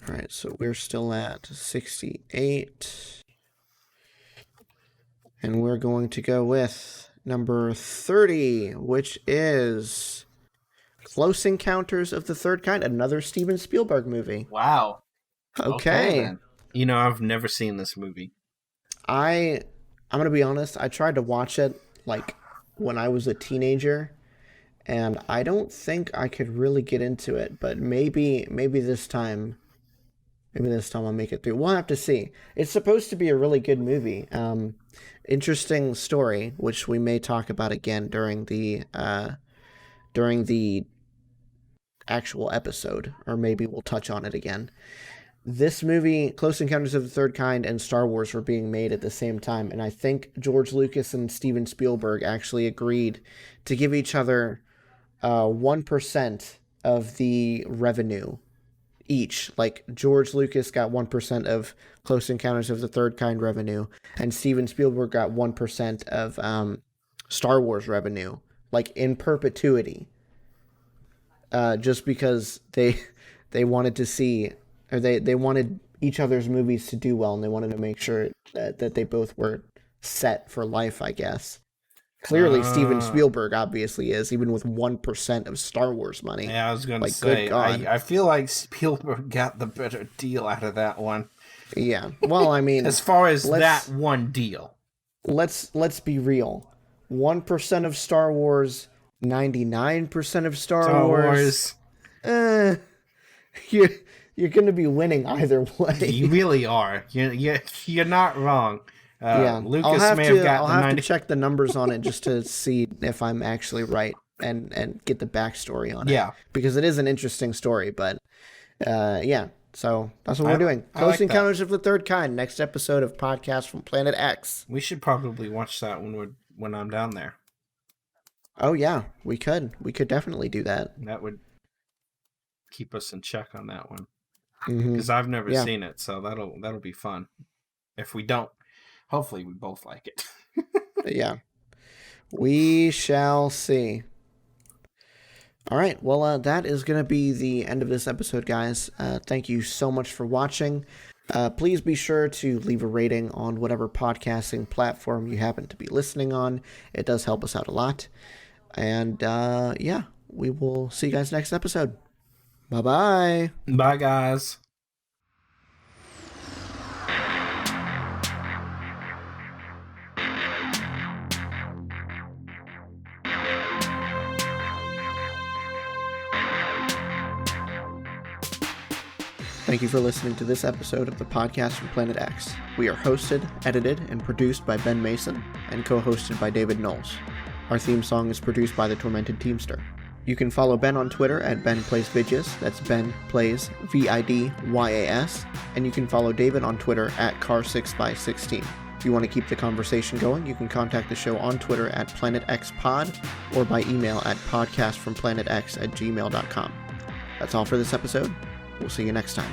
All right. So we're still at 68. And we're going to go with number 30, which is Close Encounters of the Third Kind, another Steven Spielberg movie. Wow. Okay. You know, I've never seen this movie. I'm going to be honest, I tried to watch it like when I was a teenager, and I don't think I could really get into it, but maybe this time I'll make it through. We'll have to see. It's supposed to be a really good movie. Interesting story, which we may talk about again during the actual episode, or maybe we'll touch on it again. This movie, Close Encounters of the Third Kind, and Star Wars were being made at the same time, and I think George Lucas and Steven Spielberg actually agreed to give each other 1% of the revenue each. Like, George Lucas got 1% of Close Encounters of the Third Kind revenue, and Steven Spielberg got 1% of Star Wars revenue, like in perpetuity. Just because they wanted to see, or they wanted each other's movies to do well, and they wanted to make sure that they both were set for life, I guess. Clearly, Steven Spielberg obviously is, even with 1% of Star Wars money. Yeah, I was going to Like, say, good God. I feel like Spielberg got the better deal out of that one. Yeah. Well, I mean, as far as that one deal. Let's be real. 1% of Star Wars, 99% of Star Wars. You're going to be winning either way. You really are. You're not wrong. Lucas I'll may have gotten I'll have to check the numbers on it just to see if I'm actually right and get the backstory on it. Yeah. Because it is an interesting story, but yeah. So that's what we're doing. Close Encounters of the Third Kind, next episode of Podcast from Planet X. We should probably watch that when I'm down there. Oh yeah, we could. We could definitely do that. That would keep us in check on that one. Mm-hmm. Because I've never seen it, so that'll be fun. If we don't, hopefully we both like it. Yeah. We shall see. All right, well, that is going to be the end of this episode, guys. Thank you so much for watching. Please be sure to leave a rating on whatever podcasting platform you happen to be listening on. It does help us out a lot. And yeah, we will see you guys next episode. Bye-bye. Bye, guys. Thank you for listening to this episode of the podcast from Planet X. We are hosted, edited, and produced by Ben Mason and co-hosted by David Knowles. Our theme song is produced by the Tormented Teamster. You can follow Ben on Twitter at BenPlaysVidyass, that's Ben Plays VIDYAS, and you can follow David on Twitter at Car6x16. If you want to keep the conversation going, you can contact the show on Twitter at PlanetXPod or by email at podcastfromplanetx@gmail.com. That's all for this episode. We'll see you next time.